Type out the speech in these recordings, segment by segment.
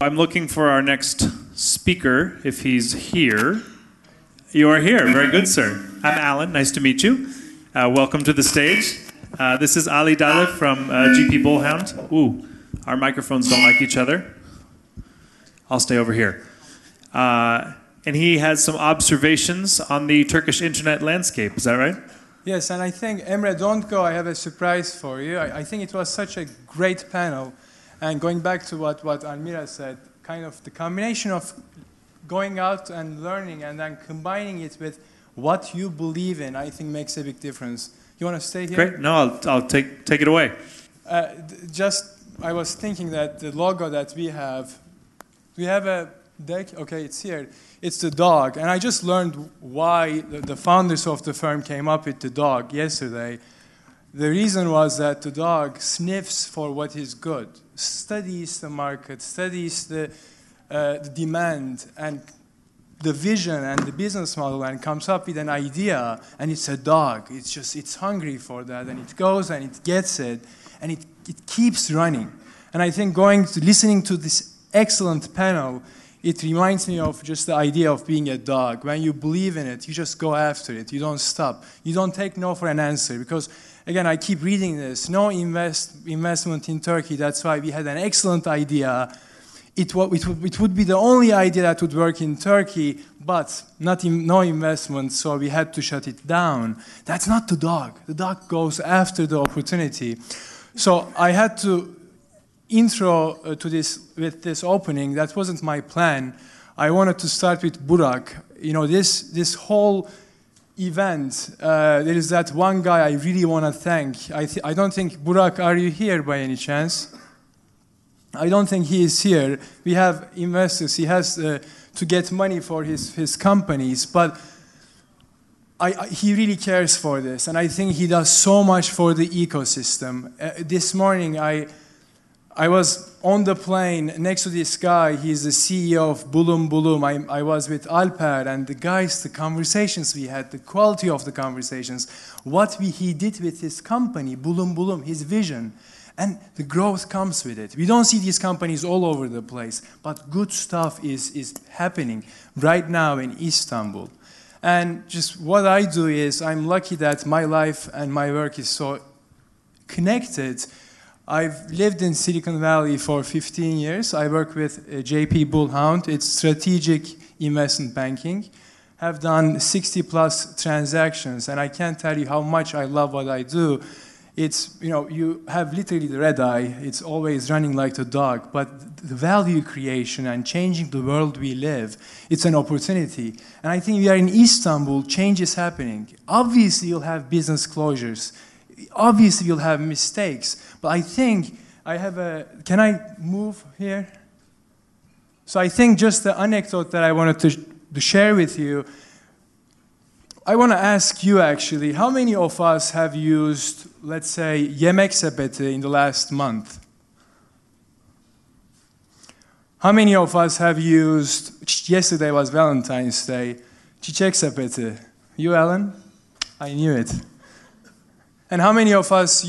I'm looking for our next speaker, if he's here. You are here. Very good, sir. I'm Alan. Nice to meet you. Welcome to the stage. This is Ali Dagli from GP Bullhound. Ooh, our microphones don't like each other. I'll stay over here. And he has some observations on the Turkish internet landscape. Is that right? Yes, and I think, Emre, don't go. I have a surprise for you. I think it was such a great panel. And going back to what Almira said, kind of the combination of going out and learning and then combining it with what you believe in, I think makes a big difference. You want to stay here? Great. No, I'll take it away. I was thinking that the logo that we have a deck. Okay, it's here. It's the dog. And I just learned why the founders of the firm came up with the dog yesterday. The reason was that the dog sniffs for what is good, studies the market, studies the demand and the vision and the business model, and comes up with an idea. And it's a dog. It's hungry for that, and it goes and it gets it, and it keeps running. And I think listening to this excellent panel, it reminds me of just the idea of being a dog. When you believe in it, you just go after it. You don't stop. You don't take no for an answer. Because, again, I keep reading this. No investment in Turkey. That's why we had an excellent idea. It would be the only idea that would work in Turkey, but no investment, so we had to shut it down. That's not the dog. The dog goes after the opportunity. So I had to intro to this with this opening. That wasn't my plan. I wanted to start with Burak. You know, this whole event, there is that one guy I really want to thank. I don't think, Burak, are you here by any chance? I don't think he is here. We have investors. He has to get money for his companies, but he really cares for this, and I think he does so much for the ecosystem. This morning, I was on the plane next to this guy. He's the CEO of Bulum. I was with Alper, and the conversations we had, the quality of the conversations, what he did with his company, Bulum, his vision, and the growth comes with it. We don't see these companies all over the place, but good stuff is happening right now in Istanbul. And just what I do is, I'm lucky that my life and my work is so connected. I've lived in Silicon Valley for 15 years. I work with GP Bullhound. It's strategic investment banking. Have done 60+ transactions, and I can't tell you how much I love what I do. It's, you have literally the red eye. It's always running like the dog. But the value creation and changing the world we live, it's an opportunity. And I think we are in Istanbul, change is happening. Obviously, you'll have business closures. Obviously, you'll have mistakes. But I think I have can I move here? So I think just the anecdote that I wanted to share with you, I want to ask you actually, how many of us have used, let's say, Yemek Sepeti in the last month? How many of us have used, yesterday was Valentine's Day, Çiçek Sepeti? You, Alan? I knew it. And how many of us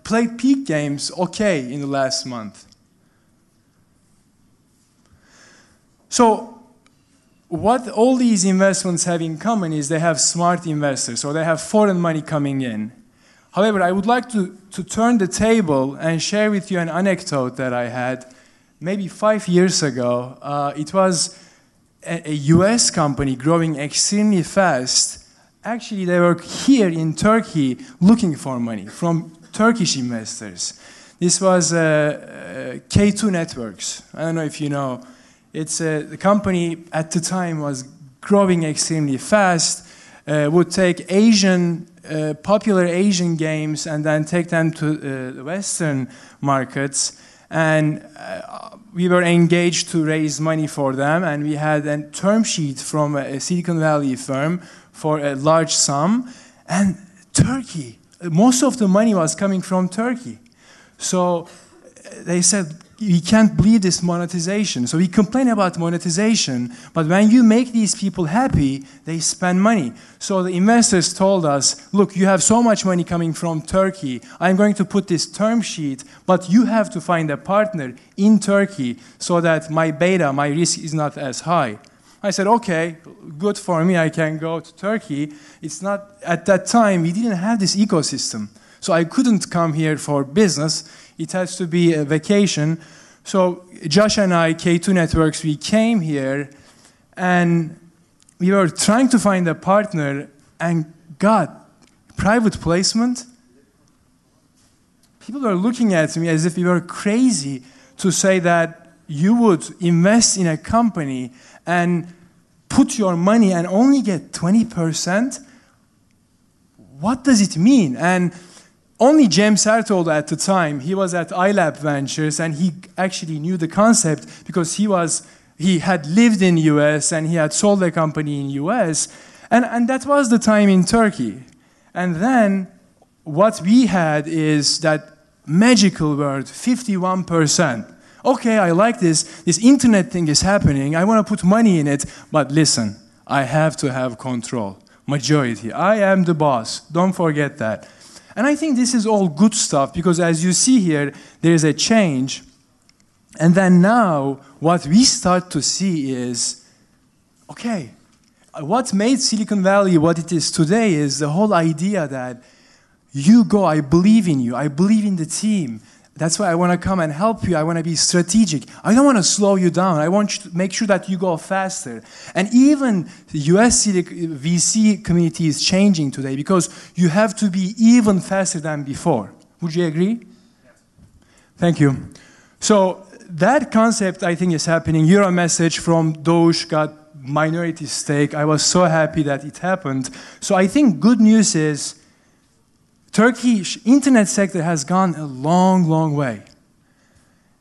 played peak games in the last month? So what all these investments have in common is they have smart investors, or they have foreign money coming in. However, I would like to turn the table and share with you an anecdote that I had maybe 5 years ago. It was a US company growing extremely fast. Actually, they were here in Turkey looking for money from Turkish investors. This was K2 Networks. I don't know if you know. The company at the time was growing extremely fast, would take popular Asian games and then take them to the Western markets. And we were engaged to raise money for them, and we had a term sheet from a Silicon Valley firm for a large sum. And Turkey, most of the money was coming from Turkey. So they said, we can't believe this monetization. So we complain about monetization, but when you make these people happy, they spend money. So the investors told us, look, you have so much money coming from Turkey. I'm going to put this term sheet, but you have to find a partner in Turkey so that my beta, my risk is not as high. I said, okay, good for me, I can go to Turkey. It's not, at that time, we didn't have this ecosystem. So I couldn't come here for business. It has to be a vacation. So Josh and I, K2 Networks, we came here and we were trying to find a partner and got private placement. People were looking at me as if we were crazy to say that you would invest in a company and put your money and only get 20%. What does it mean? And only James Hartold at the time, he was at iLab Ventures, and he actually knew the concept because he had lived in US and he had sold a company in US, and that was the time in Turkey. And then what we had is that magical word, 51%. Okay, I like this internet thing is happening, I want to put money in it, but listen, I have to have control. Majority, I am the boss, don't forget that. And I think this is all good stuff because as you see here, there is a change. And then now, what we start to see is, okay, what made Silicon Valley what it is today is the whole idea that you go, I believe in you, I believe in the team. That's why I want to come and help you. I want to be strategic. I don't want to slow you down. I want you to make sure that you go faster. And even the US VC community is changing today because you have to be even faster than before. Would you agree? Yes. Thank you. So that concept, I think, is happening. Euro message from Doge got minority stake. I was so happy that it happened. So I think good news is Turkish internet sector has gone a long, long way.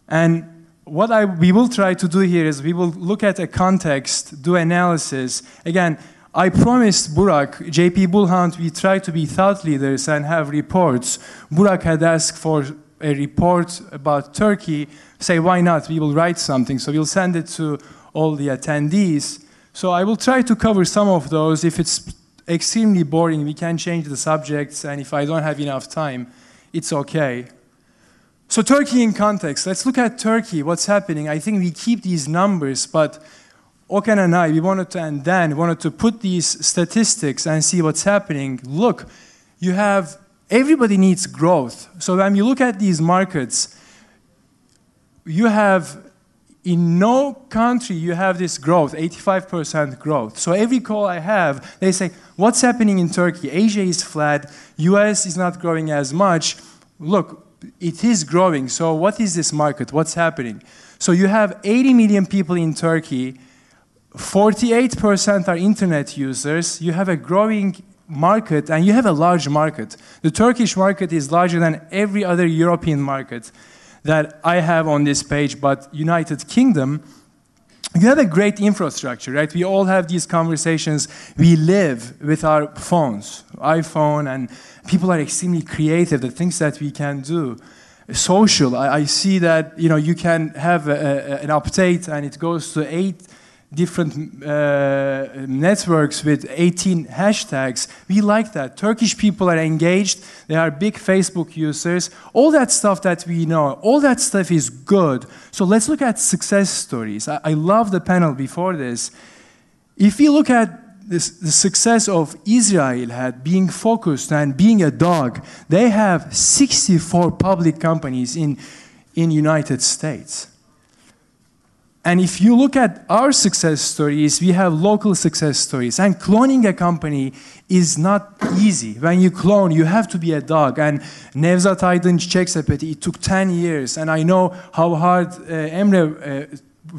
And what we will try to do here is we will look at a context, do analysis. Again, I promised Burak, GP Bullhound, we try to be thought leaders and have reports. Burak had asked for a report about Turkey. Say, why not? We will write something. So we'll send it to all the attendees. So I will try to cover some of those. If it's extremely boring, we can change the subjects, and if I don't have enough time, it's okay. So Turkey in context. Let's look at Turkey, what's happening. I think we keep these numbers, but Okan and I, and Dan wanted to put these statistics and see what's happening. Look, everybody needs growth. So when you look at these markets, in no country you have this growth, 85% growth. So every call I have, they say, what's happening in Turkey? Asia is flat, US is not growing as much. Look, it is growing, so what is this market? What's happening? So you have 80 million people in Turkey, 48% are internet users, you have a growing market, and you have a large market. The Turkish market is larger than every other European market that I have on this page, but United Kingdom, you have a great infrastructure, right? We all have these conversations. We live with our phones, iPhone, and people are extremely creative, the things that we can do. Social, I see that you can have an update and it goes to 8 different networks with 18 hashtags. We like that. Turkish people are engaged. They are big Facebook users. All that stuff that we know, all that stuff is good. So let's look at success stories. I love the panel before this. If you look at the success of Israel had being focused and being a dog, they have 64 public companies in United States. And if you look at our success stories, we have local success stories. And cloning a company is not easy. When you clone, you have to be a dog. And Nevzat Aydın Çiçek Sepeti, it took 10 years. And I know how hard Emre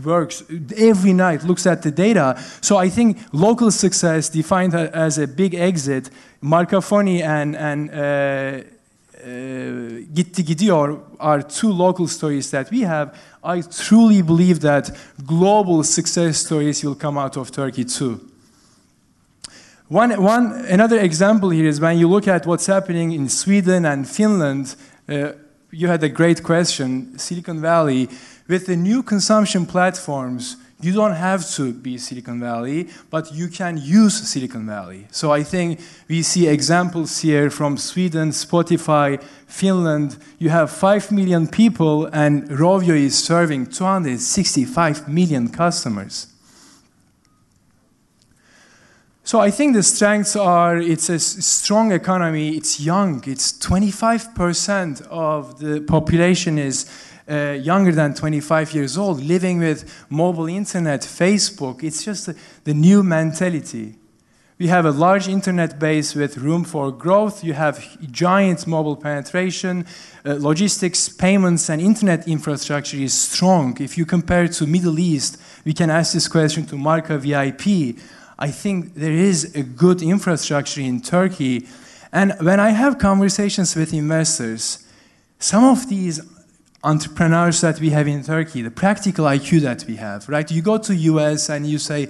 works every night, looks at the data. So I think local success defined as a big exit, Marcafoni and Gitti Gidiyor are 2 local stories that we have. I truly believe that global success stories will come out of Turkey too. Another example here is when you look at what's happening in Sweden and Finland, you had a great question. Silicon Valley, with the new consumption platforms, you don't have to be Silicon Valley, but you can use Silicon Valley. So I think we see examples here from Sweden, Spotify, Finland. You have 5 million people, and Rovio is serving 265 million customers. So I think the strengths are, it's a strong economy, it's young, it's 25% of the population is younger than 25 years old, living with mobile internet, Facebook. It's just the new mentality. We have a large internet base with room for growth. You have giant mobile penetration. Logistics, payments, and internet infrastructure is strong. If you compare it to Middle East, we can ask this question to Marka VIP. I think there is a good infrastructure in Turkey. And when I have conversations with investors, some of these entrepreneurs that we have in Turkey, the practical IQ that we have, right? You go to US and you say,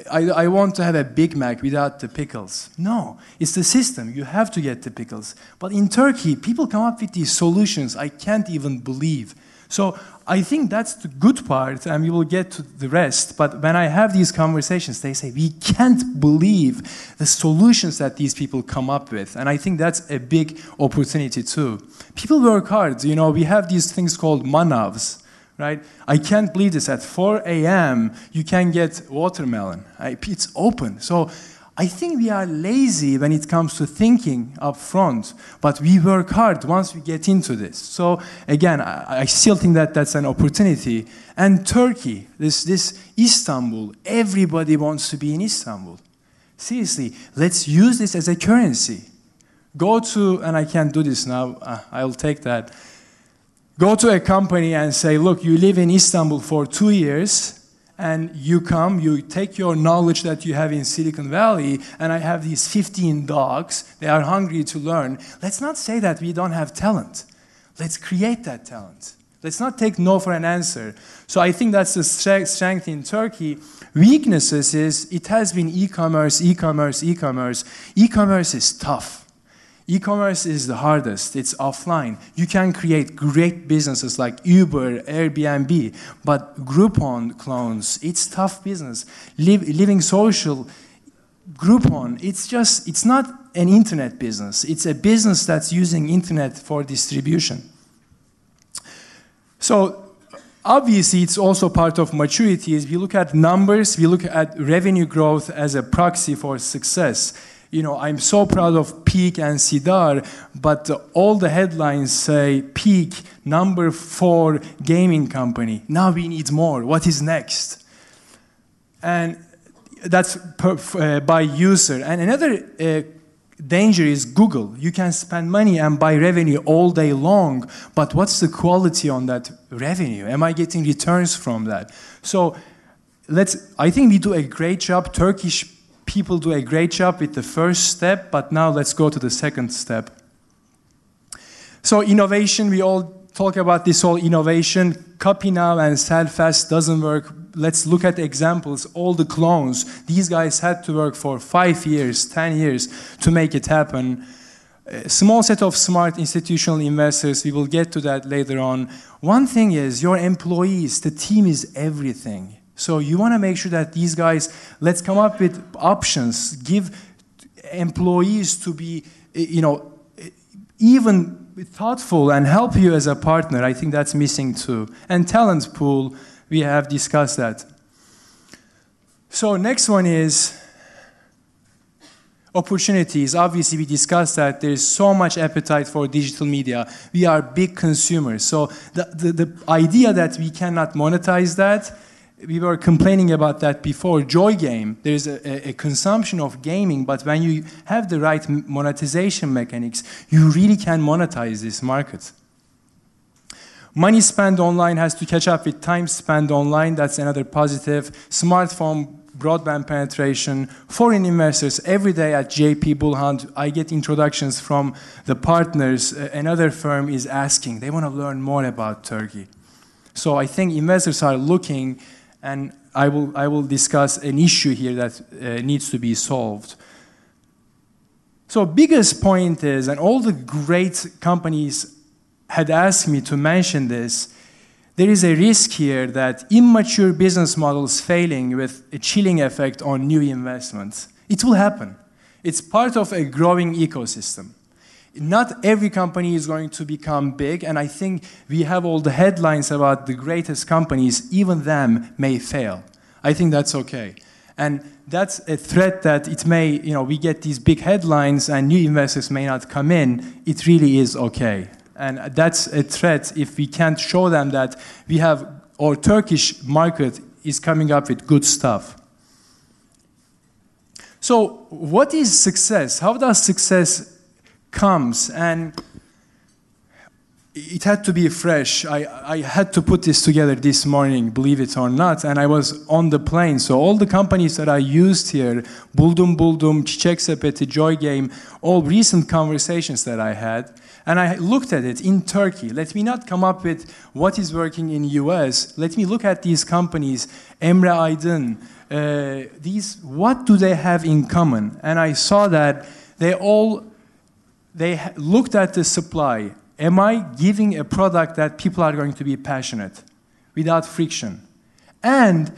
I want to have a Big Mac without the pickles. No, it's the system. You have to get the pickles. But in Turkey, people come up with these solutions I can't even believe. So I think that's the good part, and we will get to the rest. But when I have these conversations, they say, we can't believe the solutions that these people come up with. And I think that's a big opportunity too. People work hard. You know, we have these things called manavs, right? I can't believe this. At 4 a.m., you can get watermelon. It's open. So I think we are lazy when it comes to thinking up front, but we work hard once we get into this. So again, I still think that that's an opportunity. And Turkey, this Istanbul, everybody wants to be in Istanbul. Seriously, let's use this as a currency. Go to, and I can't do this now, I'll take that. Go to a company and say, look, you live in Istanbul for 2 years, and you come, you take your knowledge that you have in Silicon Valley, and I have these 15 dogs, they are hungry to learn. Let's not say that we don't have talent. Let's create that talent. Let's not take no for an answer. So I think that's the strength in Turkey. Weaknesses is, it has been e-commerce, e-commerce, e-commerce. E-commerce is tough. E-commerce is the hardest. It's offline. You can create great businesses like Uber, Airbnb, but Groupon clones, it's tough business. Living Social, Groupon, it's not an internet business. It's a business that's using internet for distribution. So obviously, it's also part of maturity. Is we look at numbers, we look at revenue growth as a proxy for success. You know, I'm so proud of Peak and Sidar, but all the headlines say Peak, number 4 gaming company. Now we need more. What is next? And that's by user. And another danger is Google. You can spend money and buy revenue all day long, but what's the quality on that revenue? Am I getting returns from that? So I think we do a great job. Turkish people do a great job with the first step, but now let's go to the second step. So innovation, we all talk about this whole innovation. Copy now and sell fast doesn't work. Let's look at the examples. All the clones, these guys had to work for 5 years, 10 years to make it happen. A small set of smart institutional investors, we will get to that later on. One thing is your employees, the team is everything. So you want to make sure that these guys, let's come up with options, give employees to be, you know, even thoughtful and help you as a partner. I think that's missing too. And talent pool, we have discussed that. So next one is opportunities. Obviously, we discussed that there's so much appetite for digital media. We are big consumers. So the idea that we cannot monetize that, we were complaining about that before. Joy game, there's a consumption of gaming, but when you have the right monetization mechanics, you really can monetize this market. Money spent online has to catch up with time spent online. That's another positive. Smartphone, broadband penetration. Foreign investors, every day at GP Bullhound, I get introductions from the partners. Another firm is asking. They want to learn more about Turkey. So I think investors are looking, and I will discuss an issue here that needs to be solved. So biggest point is, and all the great companies had asked me to mention this, there is a risk here that immature business models failing with a chilling effect on new investments. It will happen. It's part of a growing ecosystem. Not every company is going to become big, and I think we have all the headlines about the greatest companies, even them may fail. I think that's okay. And that's a threat that it may, we get these big headlines and new investors may not come in. It really is okay. And that's a threat if we can't show them that we have, our Turkish market is coming up with good stuff. So what is success? How does success comes? And it had to be fresh. I had to put this together this morning, believe it or not, and I was on the plane. So all the companies that I used here, Buldum, Çiçek Sepeti, Joy Game, all recent conversations that I had, and I looked at it in Turkey. Let me not come up with what is working in US. Let me look at these companies, Emre Aydın, what do they have in common? And I saw that they looked at the supply. Am I giving a product that people are going to be passionate without friction? And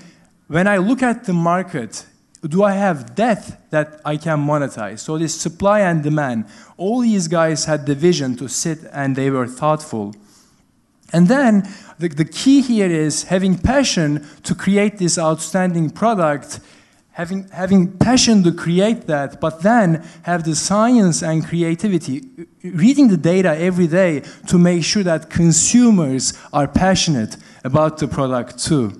when I look at the market, do I have depth that I can monetize? So this supply and demand, all these guys had the vision to sit and they were thoughtful. And then the key here is having passion to create this outstanding product, having passion to create that, but then have the science and creativity, reading the data every day to make sure that consumers are passionate about the product too.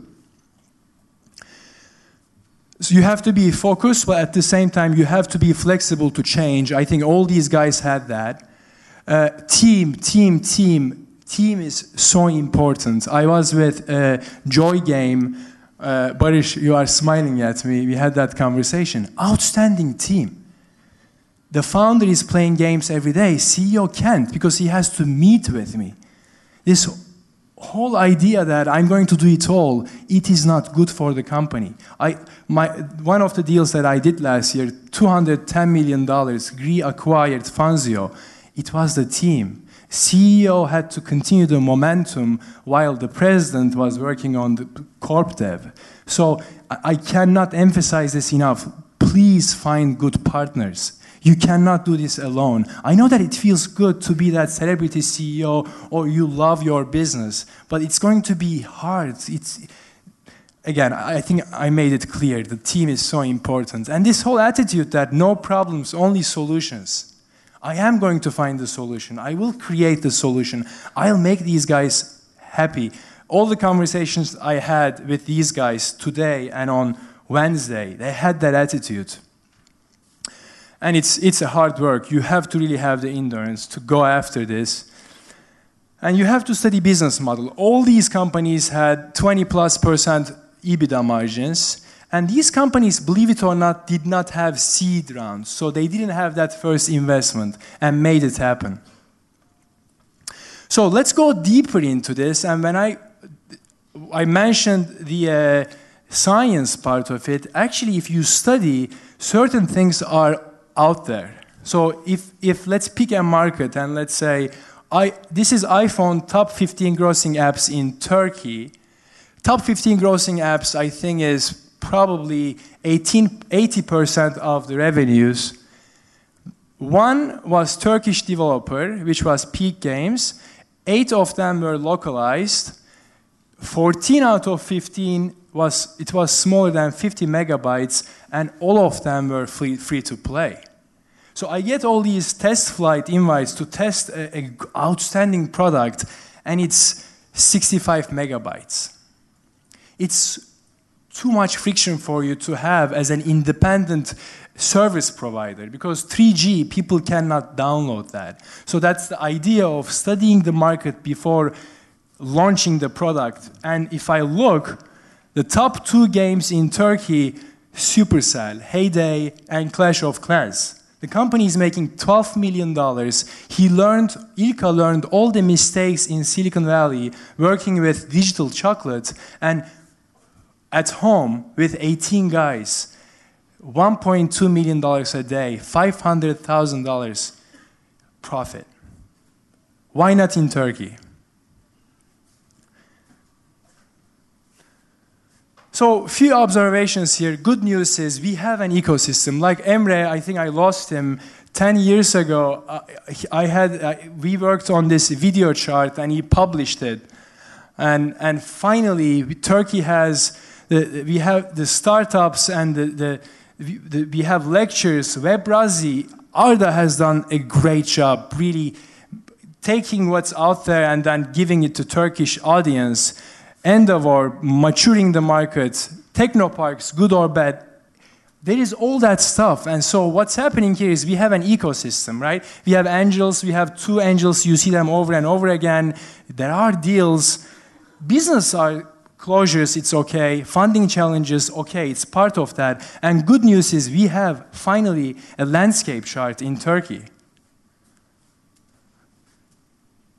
So you have to be focused, but at the same time you have to be flexible to change. I think all these guys had that. Team is so important. I was with Joy Game. Barış, you are smiling at me. We had that conversation. Outstanding team. The founder is playing games every day. CEO can't because he has to meet with me. This whole idea that I'm going to do it all, it is not good for the company. One of the deals that I did last year, $210 million, Gree acquired Fanzio. It was the team. CEO had to continue the momentum while the president was working on the corp dev. So I cannot emphasize this enough. Please find good partners. You cannot do this alone. I know that it feels good to be that celebrity CEO or you love your business, but it's going to be hard. Again, I think I made it clear. The team is so important. And this whole attitude that no problems, only solutions. I am going to find the solution. I will create the solution. I'll make these guys happy. All the conversations I had with these guys today and on Wednesday, they had that attitude. And it's a hard work. You have to really have the endurance to go after this. And you have to study business model. All these companies had 20+% EBITDA margins. And these companies, believe it or not, did not have seed rounds. So they didn't have that first investment and made it happen. So let's go deeper into this. And when I mentioned the science part of it, actually, if you study, certain things are out there. So if let's pick a market and let's say, this is iPhone top 15 grossing apps in Turkey. Top 15 grossing apps, I think, is probably 80% of the revenues. One was Turkish developer, which was Peak Games. 8 of them were localized. 14 out of 15 was smaller than 50 megabytes, and all of them were free to play. So I get all these test flight invites to test an outstanding product, and it's 65 megabytes. It's too much friction for you to have as an independent service provider because 3G, people cannot download that. So that's the idea of studying the market before launching the product. And if I look, the top 2 games in Turkey, Supercell, Heyday, and Clash of Clans. The company is making $12 million. Ilka learned all the mistakes in Silicon Valley working with Digital Chocolate, and at home with 18 guys, $1.2 million a day, $500,000 profit. Why not in Turkey? So, few observations here. Good news is we have an ecosystem. Like Emre, I think I lost him 10 years ago. We worked on this video chart and he published it. And finally, Turkey has, we have the startups and we have lectures. Webrazi, Arda has done a great job, really taking what's out there and then giving it to Turkish audience. Endeavor, maturing the market, technoparks, good or bad. There is all that stuff. And so what's happening here is we have an ecosystem, right? We have angels, we have 2 angels, you see them over and over again. There are deals. Business are closures, it's okay. Funding challenges, okay, it's part of that. And good news is we have finally a landscape chart in Turkey.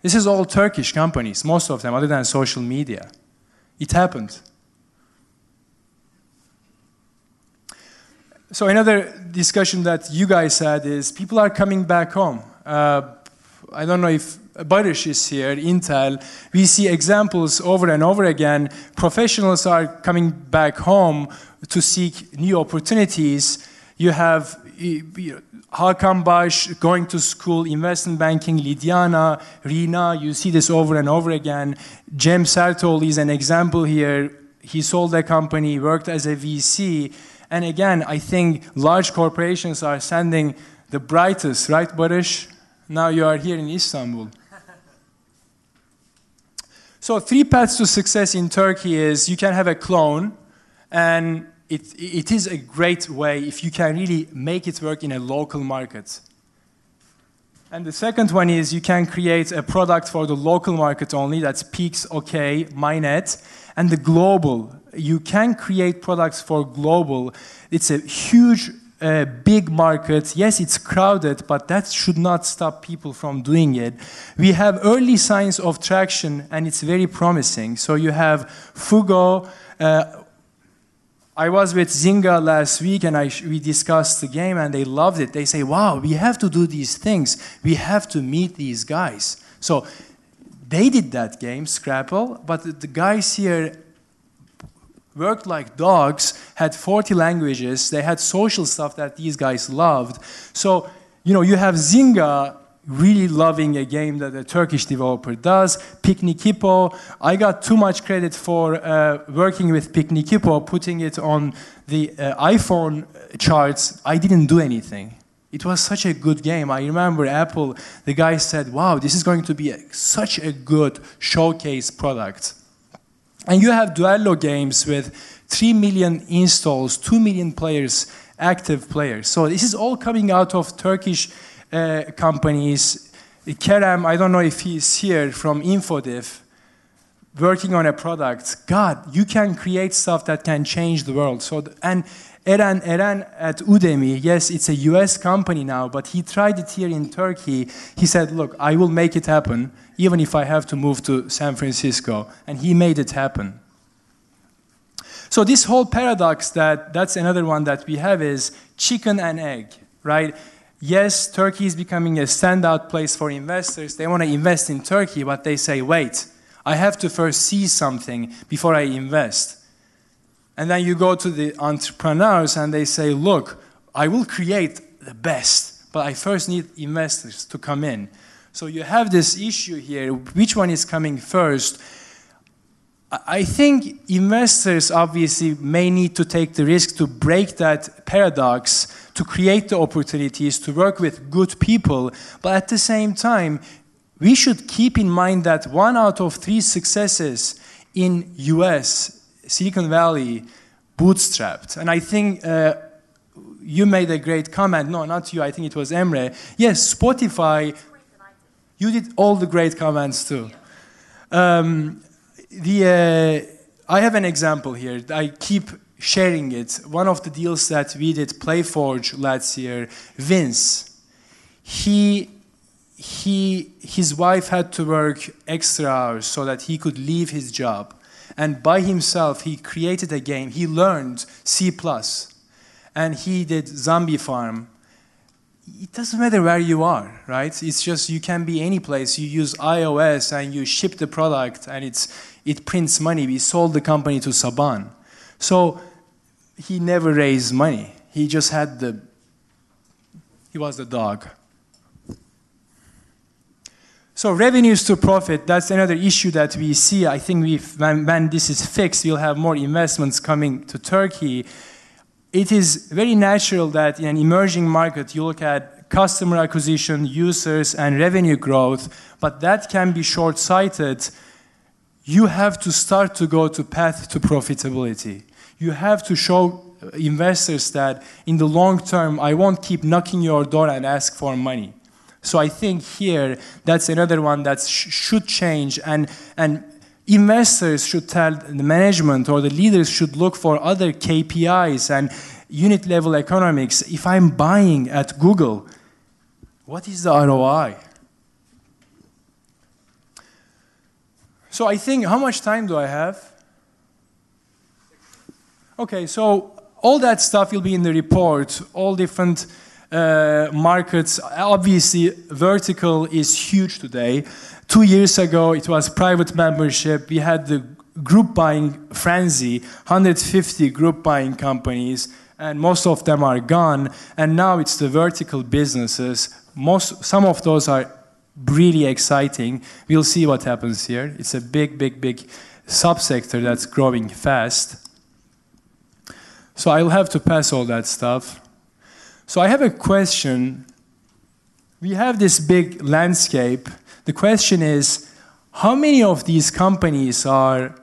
This is all Turkish companies, most of them, other than social media. It happened. So another discussion that you guys had is people are coming back home. I don't know if Barış is here, Intel. We see examples over and over again. Professionals are coming back home to seek new opportunities. You have Hakan Baş going to school, investment banking, Lidiana, Rina, you see this over and over again. Cem Sertol is an example here. He sold a company, worked as a VC. And again, I think large corporations are sending the brightest, right, Barış? Now you are here in Istanbul. So 3 paths to success in Turkey is you can have a clone, and it is a great way if you can really make it work in a local market. And the second one is you can create a product for the local market only, that's Peaks, OK, MyNet. And the global, you can create products for global. It's a huge, big market. Yes, it's crowded, but that should not stop people from doing it. We have early signs of traction, and it's very promising. So you have Fugo. I was with Zynga last week, and we discussed the game, and they loved it. They say, wow, we have to do these things. We have to meet these guys. So they did that game, Scrapple, but the guys here worked like dogs, had 40 languages. They had social stuff that these guys loved. So, you have Zynga really loving a game that a Turkish developer does. Picnic Hippo, I got too much credit for working with Picnic Hippo, putting it on the iPhone charts. I didn't do anything. It was such a good game. I remember Apple, the guy said, wow, this is going to be such a good showcase product. And you have Duello games with 3 million installs, 2 million players, active players. So this is all coming out of Turkish companies. Kerem, I don't know if he's here, from Infodiv, working on a product. God, you can create stuff that can change the world. So, and Eren at Udemy, yes, it's a US company now, but he tried it here in Turkey. He said, look, I will make it happen, even if I have to move to San Francisco. And he made it happen. So this whole paradox, that's another one that we have, is chicken and egg, right? Yes, Turkey is becoming a standout place for investors. They want to invest in Turkey, but they say, wait, I have to first see something before I invest. And then you go to the entrepreneurs and they say, look, I will create the best, but I first need investors to come in. So you have this issue here, which one is coming first? I think investors obviously may need to take the risk to break that paradox, to create the opportunities, to work with good people. But at the same time, we should keep in mind that 1 out of 3 successes in US, Silicon Valley, bootstrapped. And I think you made a great comment. No, not you. I think it was Emre. Yes, Spotify. You did all the great comments too. I have an example here. I keep sharing it. One of the deals that we did, Playforge, last year, Vince, his wife had to work extra hours so that he could leave his job. And by himself, he created a game. He learned C++. And he did Zombie Farm. It doesn't matter where you are, right? It's just you can be any place. You use iOS and you ship the product and it prints money. We sold the company to Saban. So he never raised money. He just had he was the dog. So revenues to profit, that's another issue that we see. I think when this is fixed, we'll have more investments coming to Turkey. It is very natural that in an emerging market, you look at customer acquisition, users, and revenue growth, but that can be short-sighted. You have to start to go to path to profitability. You have to show investors that in the long term, I won't keep knocking your door and ask for money. So I think here, that's another one that should change, and investors should tell the management, or the leaders should look for other KPIs and unit level economics. If I'm buying at Google, what is the ROI? So I think, how much time do I have? Okay, so all that stuff will be in the report, all different markets. Obviously, vertical is huge today. 2 years ago, it was private membership. We had the group buying frenzy, 150 group buying companies, and most of them are gone. And now it's the vertical businesses. Some of those are really exciting. We'll see what happens here. It's a big subsector that's growing fast. So I'll have to pass all that stuff. So I have a question. We have this big landscape. The question is, how many of these companies are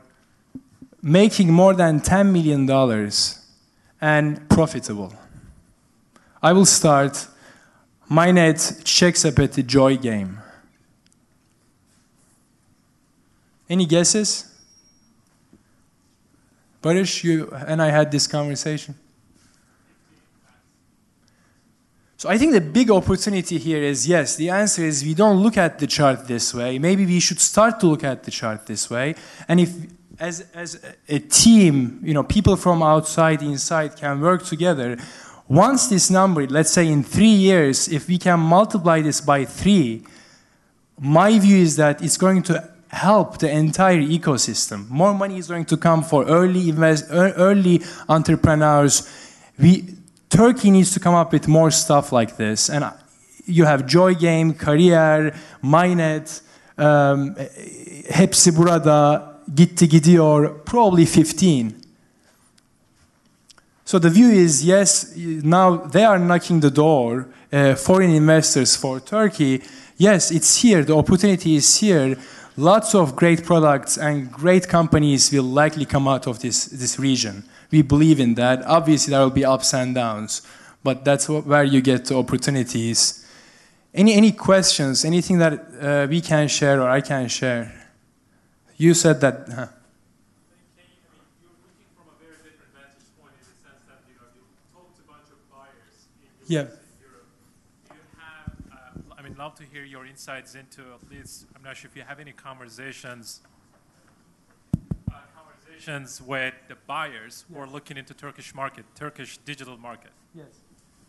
making more than $10 million and profitable? I will start. MyNet, Czech Sepeti, Joy Game. Any guesses? Barış, you and I had this conversation. So I think the big opportunity here is, yes, the answer is we don't look at the chart this way. Maybe we should start to look at the chart this way. And if, as a team, people from outside, inside can work together, once this number, let's say in 3 years, if we can multiply this by 3, my view is that it's going to help the entire ecosystem. More money is going to come for early entrepreneurs. Turkey needs to come up with more stuff like this. And you have Joy Game, Kariyer, MyNet, hepsi burada, gitti gidiyor, probably 15. So the view is, yes, now they are knocking the door, foreign investors for Turkey. Yes, it's here, the opportunity is here. Lots of great products and great companies will likely come out of this region. We believe in that. Obviously, there will be ups and downs, but that's where you get the opportunities. Any questions? Anything that we can share or I can share? You said that. You're looking from a very different vantage point in the sense that you talked to a bunch of buyers in Europe. Do you have? Love to hear your insights into at least. I'm not sure if you have any conversations with the buyers who are looking into Turkish market, Turkish digital market. Yes,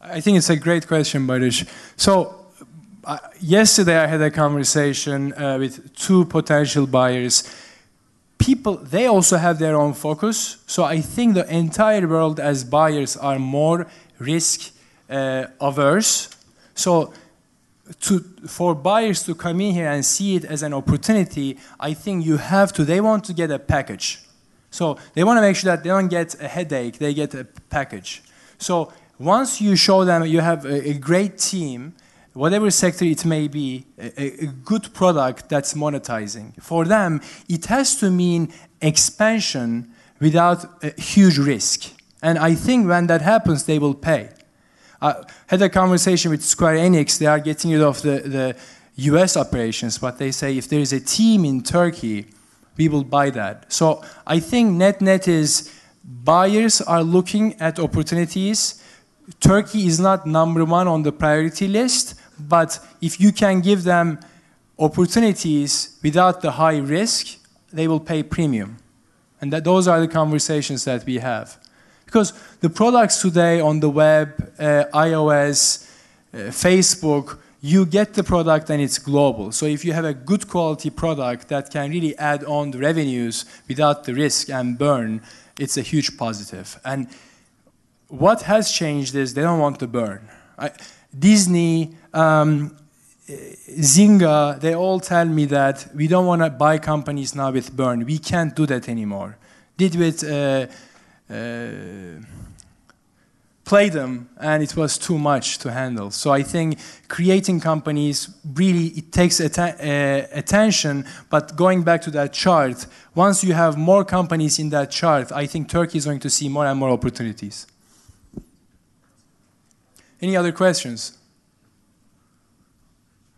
I think it's a great question, Barış. So yesterday I had a conversation with 2 potential buyers. They also have their own focus. So I think the entire world as buyers are more risk averse. So for buyers to come in here and see it as an opportunity, I think they want to get a package. So they want to make sure that they don't get a headache, they get a package. So once you show them you have a great team, whatever sector it may be, a good product that's monetizing, for them, it has to mean expansion without a huge risk. And I think when that happens, they will pay. I had a conversation with Square Enix. They are getting rid of the US operations, but they say if there is a team in Turkey, we will buy that. So I think net is buyers are looking at opportunities. Turkey is not #1 on the priority list, but if you can give them opportunities without the high risk, they will pay premium. And those are the conversations that we have. Because the products today on the web, iOS, Facebook, you get the product and it's global. So if you have a good quality product that can really add on the revenues without the risk and burn, it's a huge positive. And what has changed is they don't want the burn. Disney, Zynga, they all tell me that we don't want to buy companies now with burn. We can't do that anymore. Did with Play them, and it was too much to handle. So I think creating companies really, it takes attention, but going back to that chart, once you have more companies in that chart, I think Turkey is going to see more and more opportunities. Any other questions?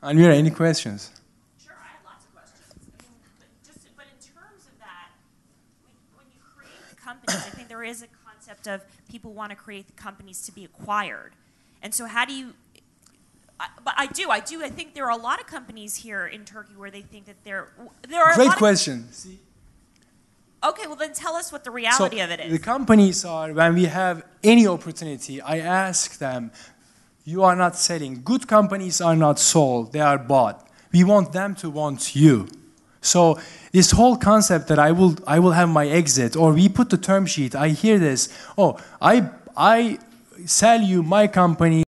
Anvira, any questions? Sure, I have lots of questions. But in terms of that, when you create the companies, I think there is a concept of people want to create the companies to be acquired. And so how do you, but I think there are a lot of companies here in Turkey where they think that there are Great question. Okay, well then tell us what the reality of it is. The companies are, when we have any opportunity, I ask them, you are not selling. Good companies are not sold, they are bought. We want them to want you. So this whole concept that I will have my exit, or we put the term sheet, I hear this, oh, I sell you my company